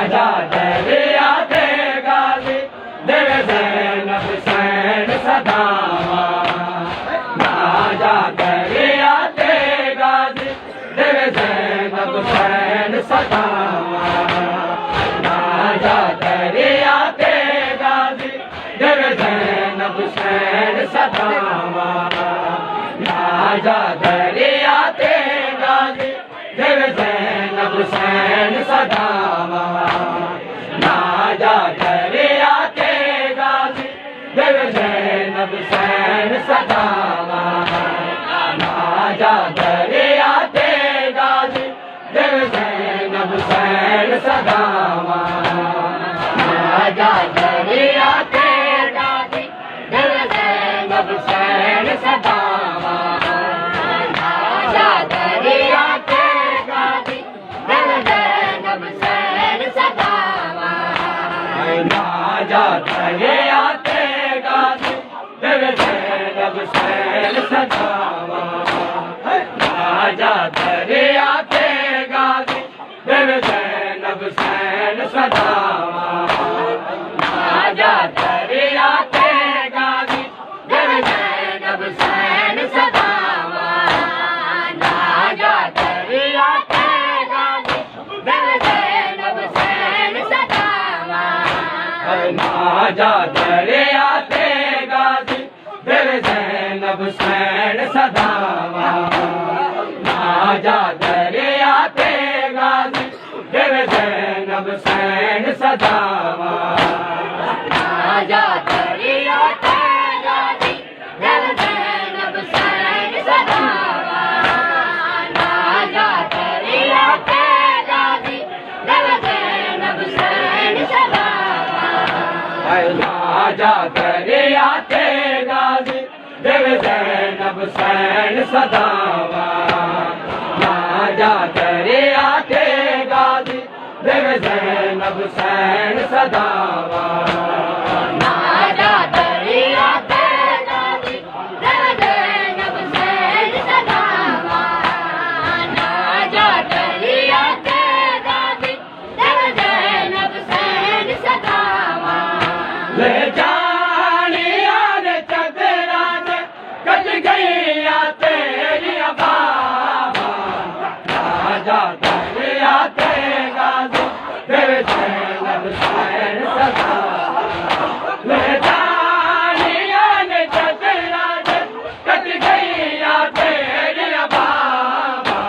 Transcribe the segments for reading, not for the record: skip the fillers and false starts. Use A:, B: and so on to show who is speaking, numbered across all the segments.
A: नाजा दरिया ते गाजी देवे ज़ैनब हुसैन सदावा नाजा दरिया ते गाजी देवे ज़ैनब हुसैन सदावा नाजा दरिया ते गाजी देवे ज़ैनब हुसैन सदावा नाजा दरिया ते गाजी देवे ज़ैनब हुसैन सदावा नाजा दरिया ते गाजी देवे ज़ैनब हुसैन सदावा नाजा दरिया ते गाजी देवे ज़ैनब हुसैन सदावा नाजा दरिया ते गाजी देवे ज़ैनब हुसैन सदावा नाजा दरिया ते गाजी देवे ज़ैनब हुसैन सदावा नाजा दरिया ते गाजी देवे ज़ैनब हुसैन सदावा नाजा दरिया ते गाजी देवे ज़ैनब हुसैन सदावा नाजा दरिया ते गाजी देवे ज़ैनब हुसैन सदावा नाजा दरिया ते गाजी देवे ज़ैनब हुसैन सदावा नाजा दरिया ते गाजी देवे ज़ैनब हुसैन सदावा नाजा दरिया ते गाजी देवे ज़ैनब हुसैन सदावा नाजा दरिया ते गाजी देवे ज़ैनब हुसैन सदावा नाजा दरिया ते गाजी देवे ज़ैनब हुसैन सदावा नाजा दरिया ते गाजी देवे ज़ैनब हुसैन सदावा नाजा दरिया ते गाजी देवे ज़ैनब हुसैन सदावा नाजा दरिया ते गाजी देवे ज़ैनब हुसैन सदावा नाजा दरिया ते गाजी देवे ज़ैनब हुसैन सदावा ले जानिया ने चदरा ने कट गईया तेरी बाबा नाजा दरिया ते गाजी देवे ज़ैनब हुसैन सदावा ले जानिया ने चदरा ने कट गईया तेरी बाबा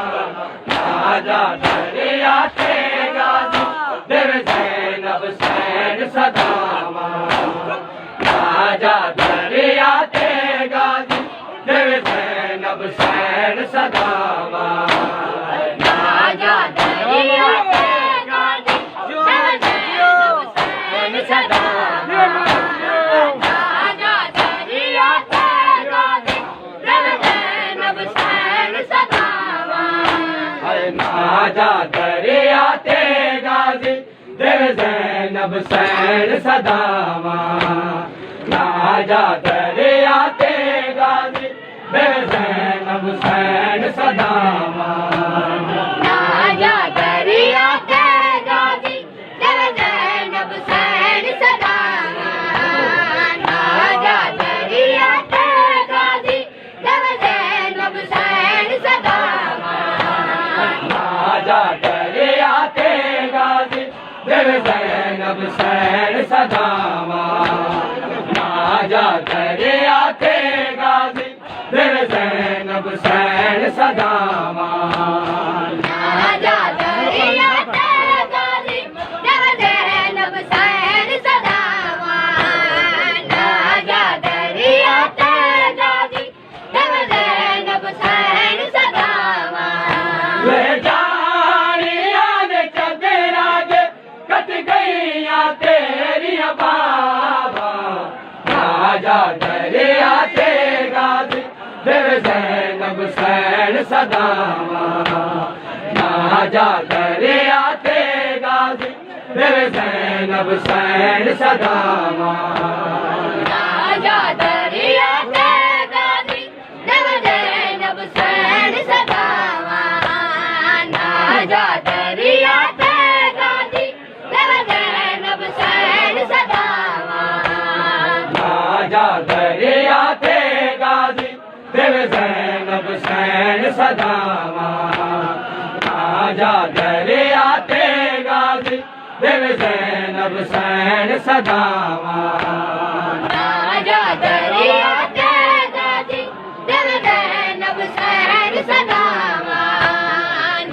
A: नाजा दरिया ते गाजी देवे ज़ैनब हुसैन सदावा नाजा दरिया ते गाजी देवे ज़ैनब हुसैन सदावा नाजा दरिया ते गाजी देवे ज़ैनब हुसैन सदावा नाजा दरिया ते गाजी देवे ज़ैनब हुसैन सदावा नाजा दरिया ते गाजी देवे ज़ैनब हुसैन सदावा नाजा दरिया ते गाजी देवे ज़ैनब हुसैन सदावा नाजा दरिया ते गाजी देवे ज़ैनब हुसैन सदावा नाजा दरिया ते गाजी देवे ज़ैनब हुसैन सदावा नाजा दरिया ते गाजी देवे ज़ैनब हुसैन सदावा नाजा दरिया ते गाजी देवे ज़ैनब हुसैन सदावा नाजा दरिया ते गाजी देवे ज़ैनब हुसैन सदावा नाजा दरिया ते गाजी देवे ज़ैनब हुसैन सदावा ले जानिया ने चदरा जे कट गईया तेरी बाबा नाजा दरिया ते गाजी देवे ज़ैनब हुसैन सदावा नाजा दरिया ते गाजी देवे ज़ैनब हुसैन सदावा नाजा दरिया ते गाजी देवे ज़ैनब हुसैन सदावा नाजा दरिया ते गाजी देवे देव ज़ैनब हुसैन सदावा नाजा दरिया ते गाजी देव ज़ैनब हुसैन सदावा
B: नाजा दरिया ते गाजी देव ज़ैनब हुसैन सदावा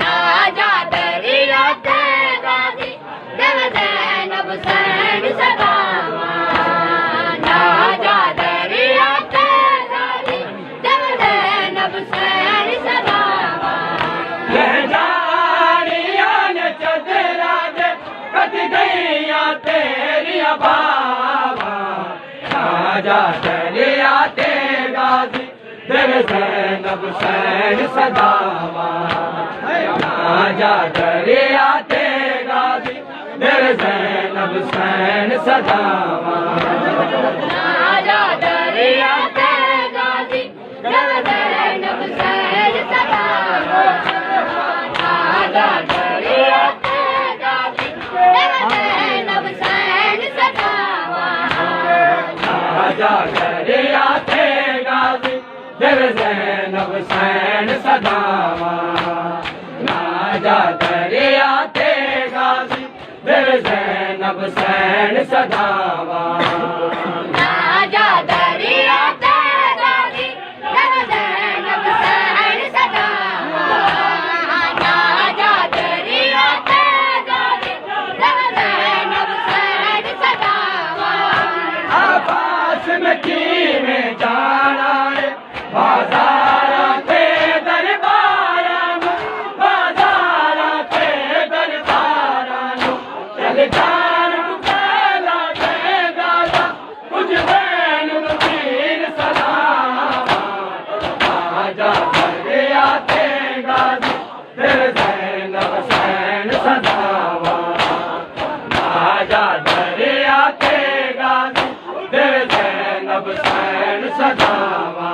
B: नाजा दरिया ते गाजी देव ज़ैनब हुसैन सदावा नाजा दरिया ते गाजी देव ज़ैनब हुसैन सदावा
A: लहजारिया ने चदरा दे कट गईया तेरिया बाबा नाजा दरिया ते गाजी देव ज़ैनब हुसैन सदावा नाजा दरिया ते गाजी देव ज़ैनब हुसैन सदावा
B: नाजा दरिया ते गाजी देव ज़ैनब हुसैन सदावा नाजा दरिया ते गाजी देव ज़ैनब हुसैन सदावा
A: नाजा दरिया ते गाजी देव ज़ैनब हुसैन सदावा नाजा दरिया ते गाजी देव ज़ैनब हुसैन सदावा
B: नाजा दरिया ते गाजी देव ज़ैनब हुसैन सदावा नाजा दरिया ते गाजी देव ज़ैनब हुसैन सदावा
A: आबास में की में जाना है बाजारा ते दरबारा नु बाजारा ते दरबारा नु चल जान पहला ते गाजा कुछ बैन मुकीर सलामा आजा दरिया ते गाजी देव ज़ैनब हुसैन सदावा आजा दरिया ते गाजी देव ज़ैनब हुसैन सदावा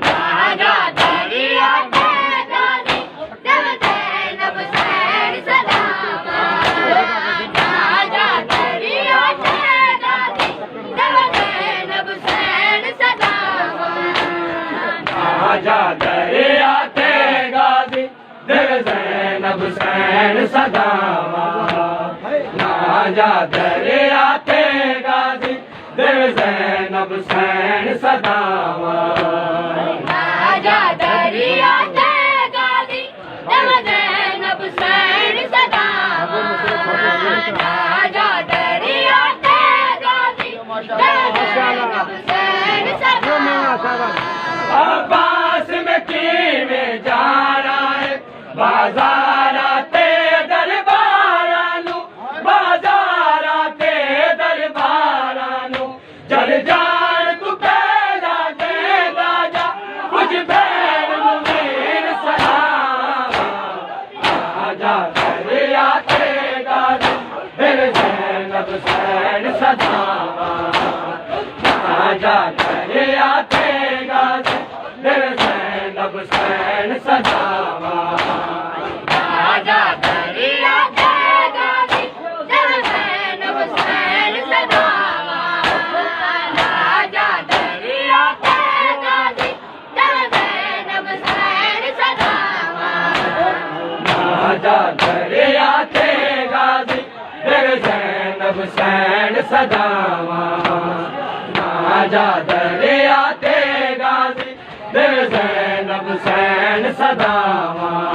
B: नाजा दरिया ते गाजी देव ज़ैनब हुसैन सदावा नाजा दरिया ते गाजी देव ज़ैनब हुसैन सदावा
A: आजा दरिया ते गाजी देव ज़ैनब हुसैन सदावा नाजा दरिया ते गाजी देव ज़ैनब हुसैन सदावा
B: नाजा दरिया ते गाजी देव ज़ैनब हुसैन सदावा नाजा दरिया ते गाजी देव ज़ैनब हुसैन सदावा
A: अब्बास में की में जाना है बाजारा ते दरबारा नु बाजारा ते दरबारा नु चल जान तू पहला ते राजा कुछ बैर मुनीर सलामा आजा दरिया ते गाजी देव ज़ैनब हुसैन सदावा आजा दरिया ते गाजी देव ज़ैनब हुसैन सदावा
B: नाजा दरिया ते गाजी देव ज़ैनब हुसैन सदावा नाजा दरिया ते गाजी देव ज़ैनब हुसैन सदावा
A: नाजा दरिया ते गाजी देव ज़ैनब हुसैन सदावा नाजा दरिया ते गाजी देव ज़ैनब हुसैन सदावा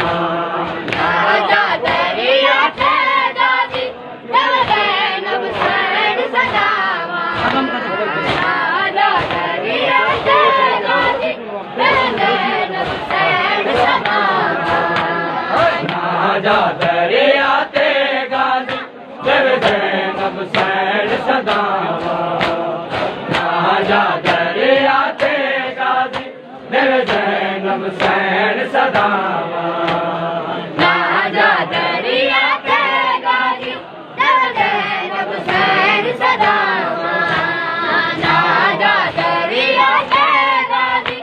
B: नाजा दरिया ते गाजी देव ज़ैनब हुसैन सदावा नाजा दरिया ते गाजी देव ज़ैनब हुसैन सदावा
A: नाजा दरिया ते गाजी देव ज़ैनब हुसैन सदावा नाजा दरिया ते गाजी देव ज़ैनब हुसैन सदावा
B: नाजा दरिया ते गाजी देव ज़ैनब हुसैन सदावा नाजा दरिया ते गाजी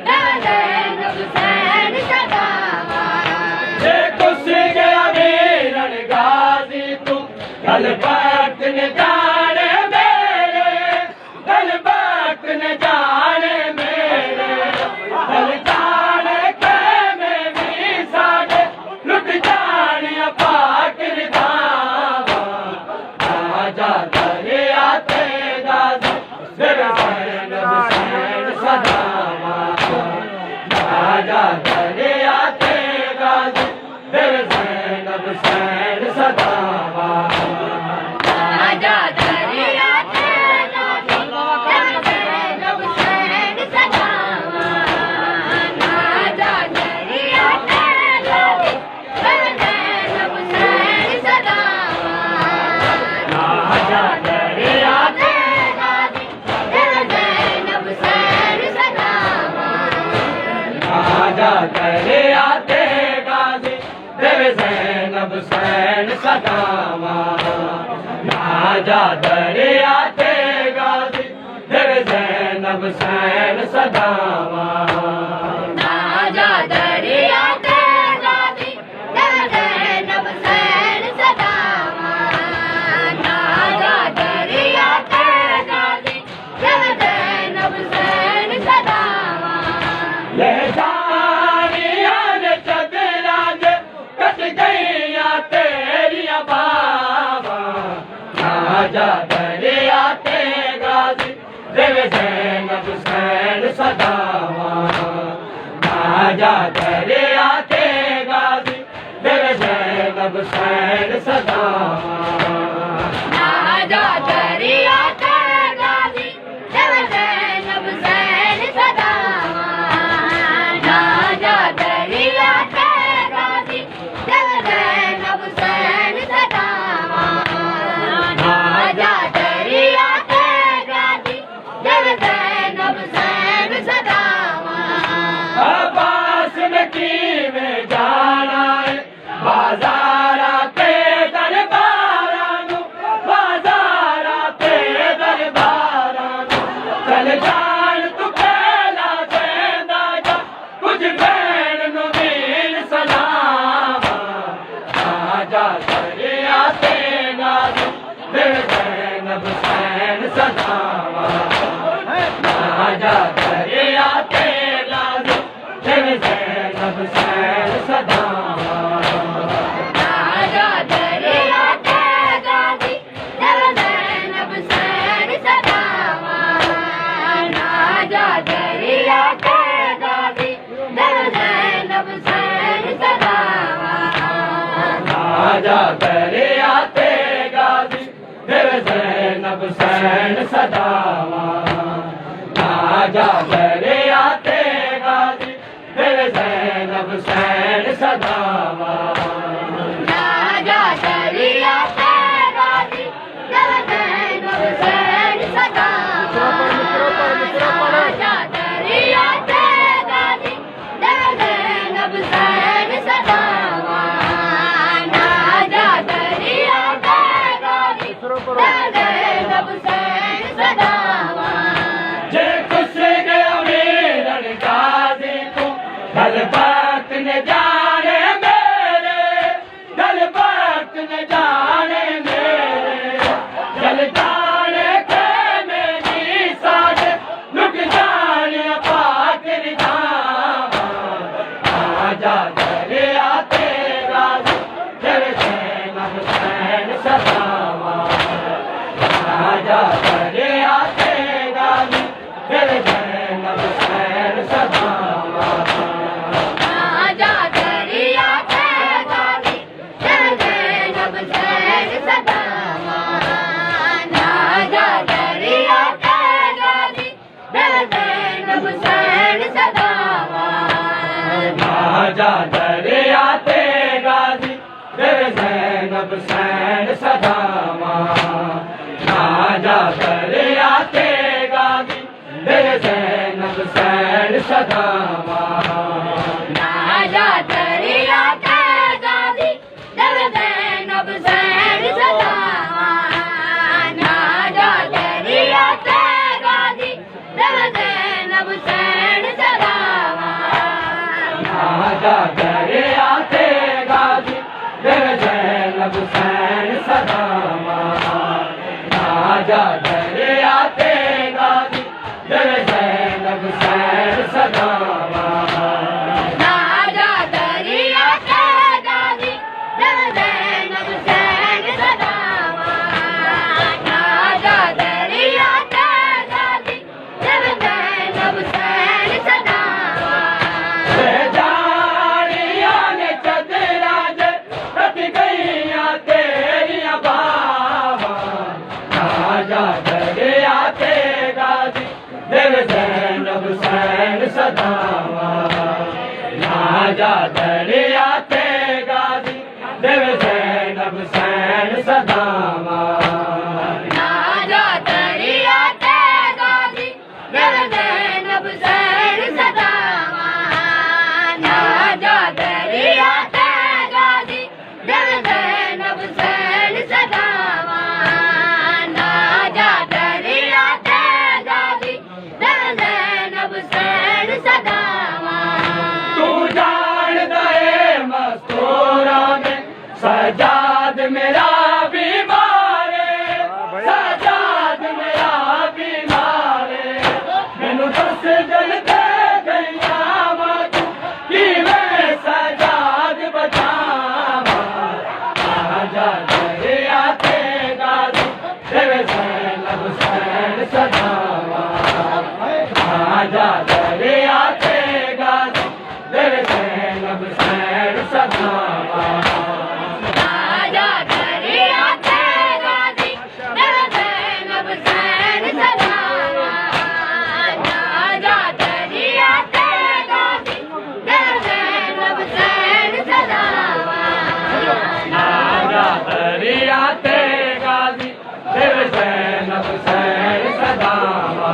B: देव ज़ैनब हुसैन सदावा
A: देखो सिंह अमीरन गाजी तू गल वक्त न जाने मेरे गल वक्त न जाने मेरे नाजा दरिया ते गाजी देवे ज़ैनब हुसैन सदावा नाजा दरिया ते गाजी देवे ज़ैनब हुसैन सदावा
B: नाजा दरिया ते गाजी देवे ज़ैनब हुसैन सदावा नाजा दरिया ते गाजी देवे ज़ैनब हुसैन सदावा
A: नाजा दरिया ते
B: गाजी देवे ज़ैनब हुसैन सदावा
A: नाजा दरिया ते गाजी देवे ज़ैनब हुसैन सदावा नाजा दरिया ते गाजी देवे ज़ैनब हुसैन सदावा
B: नाजा दरिया ते गाजी देवे ज़ैनब हुसैन सदावा नाजा दरिया ते गाजी देवे ज़ैनब हुसैन सदावा
A: ले जानिया ने चदराज कट गईया तेरिया बाबा नाजा दरिया ते गाजी देवे ज़ैनब हुसैन सदावा नाजा दरिया ते गाजी देवे ज़ैनब हुसैन सदावा
B: नाजा दरिया ते गाजी देवे ज़ैनब हुसैन सदावा नाजा दरिया ते गाजी देवे ज़ैनब हुसैन सदावा नाजा दरिया ते गाजी देवे ज़ैनब हुसैन सदावा
A: अब्बास ने की में जाना है बाजारा ते दरबारा नु बाजारा ते दरबारा नु चल जान तू पहला देंदा जा कुछ भैन नु मीर सलामा नाजा दरिया ते गाजी देवे ज़ैनब हुसैन सदावा नाजा दरिया ते गाजी देवे ज़ैनब हुसैन सदावा
B: नाजा दरिया ते गाजी देवे ज़ैनब हुसैन सदावा नाजा दरिया ते गाजी देवे ज़ैनब हुसैन सदावा
A: नाजा दरिया ते गाजी देवे ज़ैनब हुसैन सदावा नाजा दरिया ते गाजी देवे ज़ैनब हुसैन सदावा
B: नाजा दरिया ते गाजी देवे ज़ैनब हुसैन सदावा नाजा दरिया ते गाजी देवे ज़ैनब हुसैन सदावा नाजा दरिया ते गाजी देवे ज़ैनब हुसैन सदावा
A: जे खुश गया मीरन गाजी तू दल बात न जाने मेरे दल बात न जाने मेरे दल जाने के मेरी साथ लुट जाने पाक रिदावा नाजा दरिया ते गाजी देवे ज़ैनब हुसैन सदावा नाजा दरिया ते गाजी देवे ज़ैनब हुसैन सदावा
B: नाजा दरिया ते गाजी देवे ज़ैनब हुसैन सदावा नाजा दरिया ते गाजी देवे ज़ैनब हुसैन सदावा
A: नाजा दरिया ते गाजी देवे ज़ैनब हुसैन सदावा नाजा दरिया ते गाजी देवे ज़ैनब हुसैन सदावा
B: नाजा दरिया ते गाजी देवे ज़ैनब हुसैन सदावा नाजा दरिया ते गाजी देवे ज़ैनब हुसैन सदावा
A: नाजा दरिया ते गाजी देवे ज़ैनब हुसैन सदावा नाजा दरिया ते गाजी देवे ज़ैनब हुसैन सदावा
B: नाजा दरिया ते गाजी देवे ज़ैनब हुसैन सदावा
A: सदामा
B: नाजा दरिया ते गाजी दिल ज़ैनब सैन सदामा नाजा दरिया ते गाजी दिल ज़ैनब सैन सदामा नाजा दरिया ते गाजी दिल ज़ैनब सैन सदामा
A: तू जान दे मस्तूरा में सजाद मेरा बीमार सजाद मेरा बीमार मैनू दस दिल दे गईया तू कि मैं सजाद बचावा आजा दरिया ते गाजी देवे ज़ैनब सैन सदामा आजा दरिया ते गाजी देवे ज़ैनब सैन सदामा
B: नाजा दरिया ते गाजी दिल ज़ैनब सैन सदामा नाजा दरिया ते गाजी दिल ज़ैनब सैन सदामा
A: आजा दरिया ते गाजी देवे ज़ैनब सैन सदामा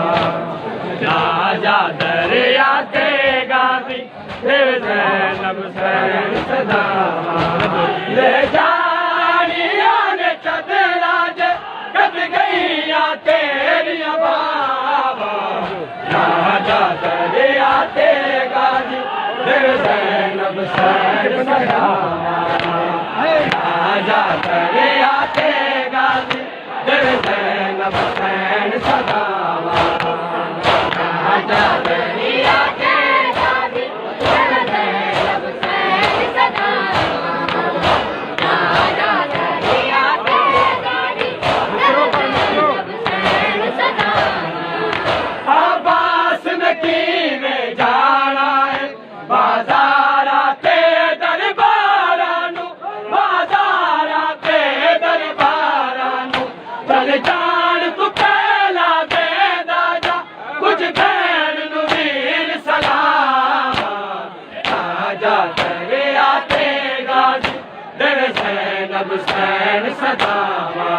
A: आजा दरिया ते गाजी देवे ज़ैनब सैन सदामा ले जानिया ने चदरा जे कद गईया तेरिया बाबा आजा दरिया ते गाजी देवे ज़ैनब सैन सदामा आजा दरिया ते गाजी देवे ज़ैनब सैन सदामा आजा दरिया
B: ते गाजी दिल ज़ैनब सैन सदामा नाजा दरिया ते गाजी दिल ज़ैनब सैन सदामा
A: अब्बास नकी में जाना है बाजारा ते दरबारा नू बाजारा ते दरबारा नू चल जान तू पहला दे दादा कुछ खैर नू वीर सलामा आजा दरिया ते गाजी देवे ज़ैनब सैन सदामा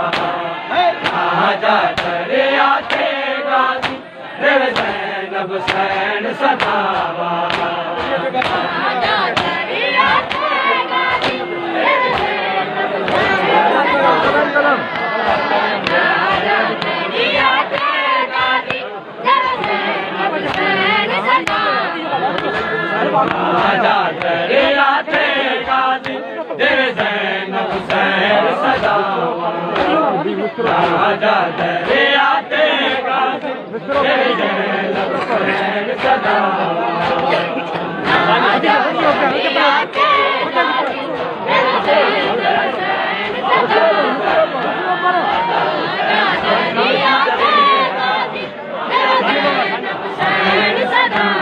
A: आजा दरिया ते गाजी देवे ज़ैनब सैन सदामा
B: नाजा दरिया ते गाजी दिल ज़ैनब सैन सदामा नाजा दरिया ते गाजी दिल ज़ैनब सैन सदामा
A: आजा दरिया ते गाजी देवे ज़ैनब सैन सदामा आजा दरिया ते गाजी देवे ज़ैनब सैन सदामा
B: नाजा दरिया ते गाजी दिल ज़ैनब सैन सदामा नाजा दरिया ते गाजी दिल ज़ैनब सैन सदामा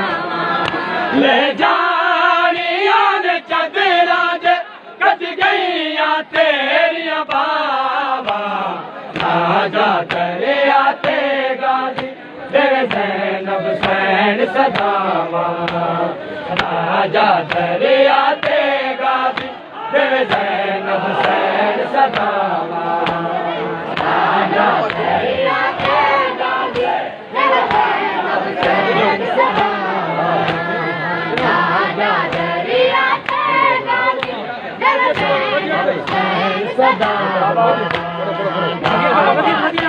A: ले जानिया ने चदरा जे कद गईया तेरिया बाबा आजा दरिया ते गाजी देवे ज़ैनब सैन सदामा आजा दरिया ते गाजी देवे ज़ैनब सैन सदामा आजा
B: दरिया ते गाजी दिल ज़ैनब सैन सदामा नाजा दरिया ते गाजी दिल ज़ैनब सैन सदामा नाजा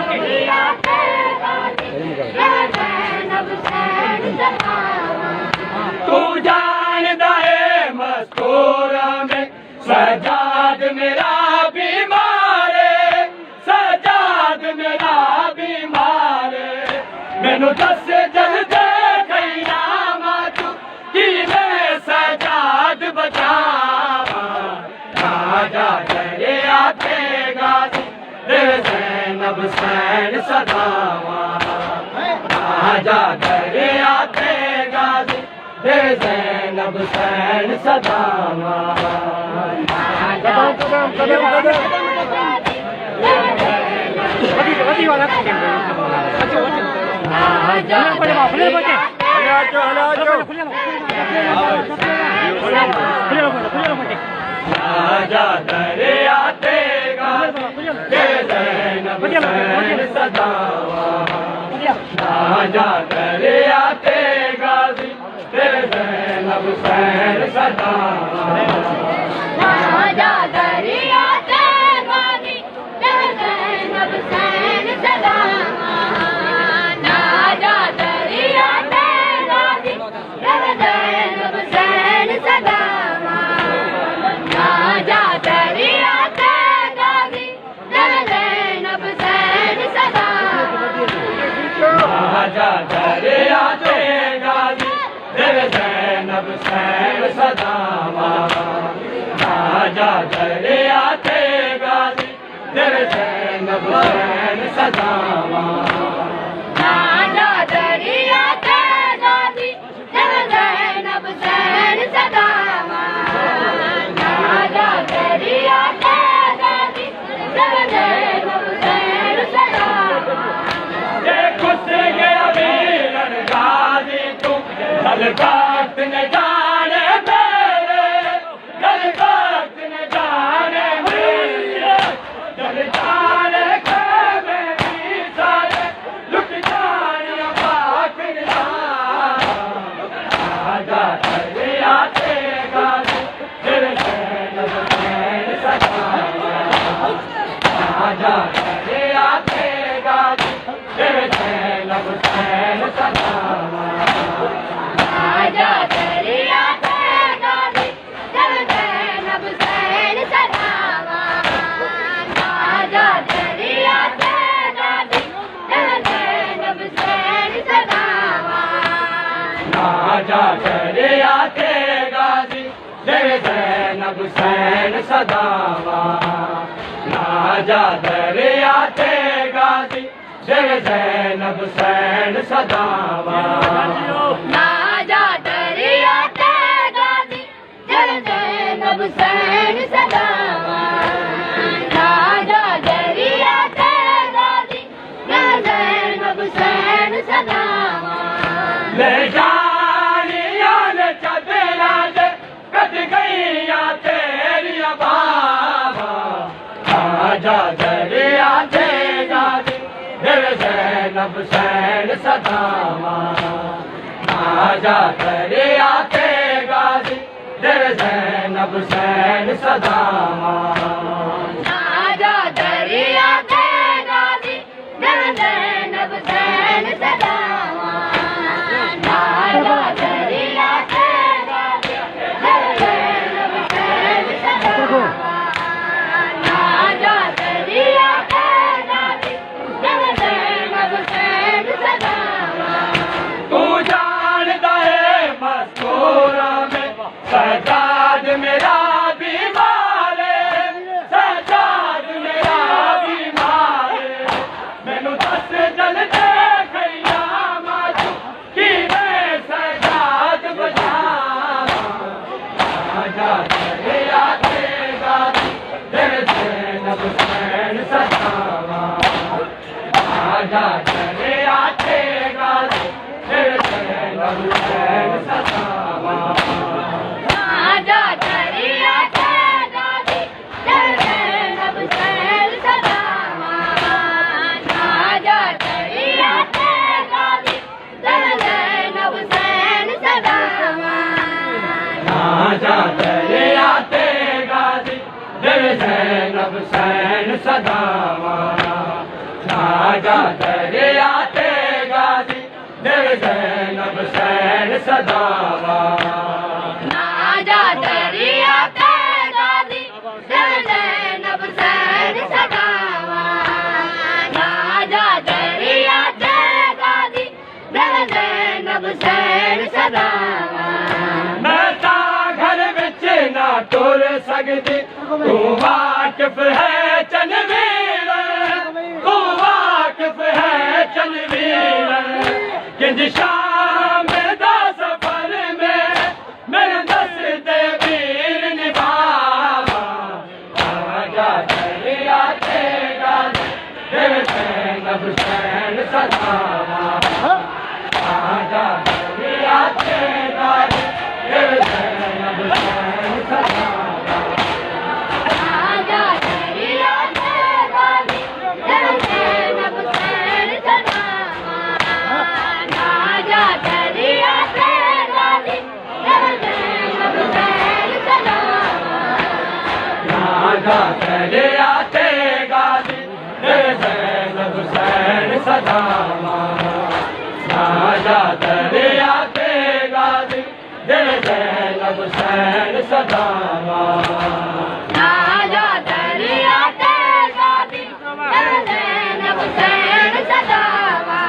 B: दरिया ते गाजी दिल ज़ैनब सैन सदामा
A: तू जान दे मस्तूरा में सजाद मेरा बीमार सजाद मेरा बीमार मैनू दस जल दे गईया तू कि मैं सजाद बचावा आजा दरिया ते गाजी देवे ज़ैनब सैन सदामा आजा दरिया ते गाजी देवे ज़ैनब सैन सदामा आजा आजा दरिया ते गाजी तेरे ज़ैनब हुसैन सदावा राजा दरिया ते गाजी तेरे ज़ैनब हुसैन सदावा
B: राजा दरिया ते गाजी तेरे ज़ैनब हुसैन सदावा राजा दरिया ते गाजी तेरे ज़ैनब हुसैन सदावा राजा दरिया ते गाजी तेरे ज़ैनब हुसैन सदावा
A: राजा दरिया ते गाजी तेरे ज़ैनब हुसैन सदावा राजा दरिया ते गाजी तेरे ज़ैनब हुसैन सदावा
B: राजा दरिया ते गाजी तेरे ज़ैनब हुसैन सदावा राजा दरिया ते गाजी तेरे ज़ैनब हुसैन सदावा
A: ये खुद गया वीरन गाजी तू जल वक्त न जाने मेरे जल वक्त न जाने मेरे जल जाने के मेरी सारे लुट जाने पाक राजा दरिया ते गाजी तेरे ज़ैनब हुसैन सदावा राजा दरिया ते गाजी तेरे ज़ैनब हुसैन सदावा
B: राजा दरिया ते गाजी तेरे ज़ैनब हुसैन सदावा राजा दरिया ते गाजी तेरे ज़ैनब हुसैन सदावा
A: राजा दरिया ते गाजी तेरे ज़ैनब हुसैन सदावा राजा दरिया ते गाजी तेरे ज़ैनब हुसैन सदावा
B: राजा दरिया ते गाजी तेरे ज़ैनब हुसैन सदावा राजा दरिया ते गाजी तेरे ज़ैनब हुसैन सदावा
A: ले जानिया ने चदरा दे कट गईया तेरिया बाबा राजा दरिया ते गाजी तेरे ज़ैनब हुसैन सदावा राजा दरिया ते गाजी तेरे ज़ैनब हुसैन सदावा
B: राजा दरिया ते गाजी तेरे ज़ैनब हुसैन सदावा राजा दरिया ते गाजी तेरे ज़ैनब हुसैन सदावा राजा दरिया ते गाजी तेरे ज़ैनब हुसैन सदावा
A: तू जानता है मस्तूरा में सजाद मेरा बीमार है सजाद मेरा बीमार है मैनू दस जलते खैया माचू कि मैं सजाद बजावा राजा दरिया ते गाजी तेरे ज़ैनब हुसैन सदावा राजा दरिया ते गाजी तेरे ज़ैनब हुसैन सदावा
B: राजा दरिया ते गाजी तेरे ज़ैनब हुसैन सदावा राजा दरिया ते गाजी तेरे ज़ैनब हुसैन सदावा
A: राजा दरिया ते गाजी तेरे ज़ैनब हुसैन सदावा राजा दरिया ते गाजी तेरे ज़ैनब हुसैन सदावा
B: राजा दरिया ते गाजी तेरे ज़ैनब हुसैन सदावा राजा दरिया ते गाजी तेरे ज़ैनब हुसैन सदावा
A: मैं ता घर विच ना तुर सकदी तू वाकिफ है चनवीर तू वाकिफ है चनवीर किंज शाम दा सफर में मेरे दस दे वीर निभावा राजा दरिया ते गाजी तेरे ज़ैनब हुसैन सदावा राजा दरिया ते गाजी तेरे ज़ैनब हुसैन सदावा
B: राजा दरिया ते
A: जा दरिया ते गाजी दिल ज़ैनब हुसैन सदावा जा दरिया ते गाजी दिल ज़ैनब हुसैन सदावा
B: जा दरिया ते गाजी दिल ज़ैनब हुसैन सदावा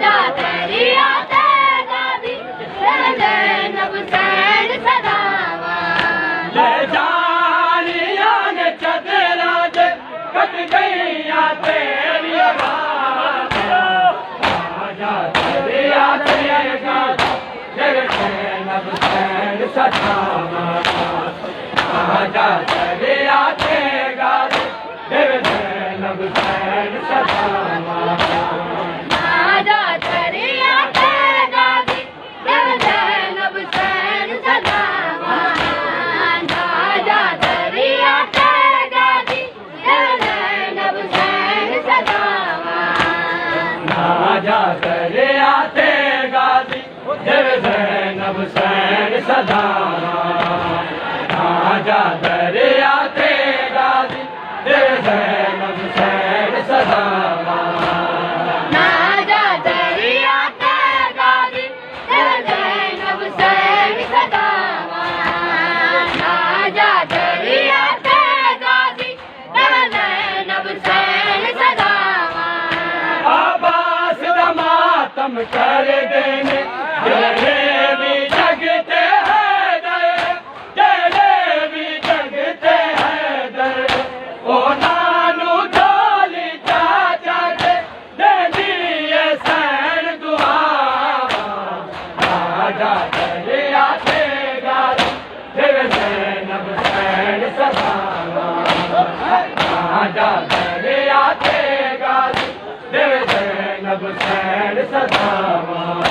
B: जा दरिया ते गाजी दिल ज़ैनब हुसैन सदावा
A: ले जानिया ने चदरा जे कट गईया तेरी आवाज़ जा दरिया ते गाजी दिल ज़ैनब हुसैन सदावा जा दरिया ते गाजी दिल ज़ैनब हुसैन सदावा
B: जा दरिया ते गाजी दिल ज़ैनब हुसैन सदावा जा दरिया ते गाजी दिल ज़ैनब हुसैन सदावा
A: जा दरिया ते गाजी दिल ज़ैनब हुसैन सदावा जा दरिया ते गाजी दिल ज़ैनब हुसैन सदावा
B: जा दरिया ते गाजी दिल ज़ैनब हुसैन सदावा जा दरिया ते गाजी दिल ज़ैनब हुसैन सदावा
A: आबास दा मातम कर देने जले भी जगते हैं जले भी जगते हैं दर ओ नानू ढोली चाचा के दे दिए सैन दुआवा जा दरिया ते गाजी दिल ज़ैनब हुसैन सदावा जा दरिया ते गाजी दिल ज़ैनब हुसैन सदावा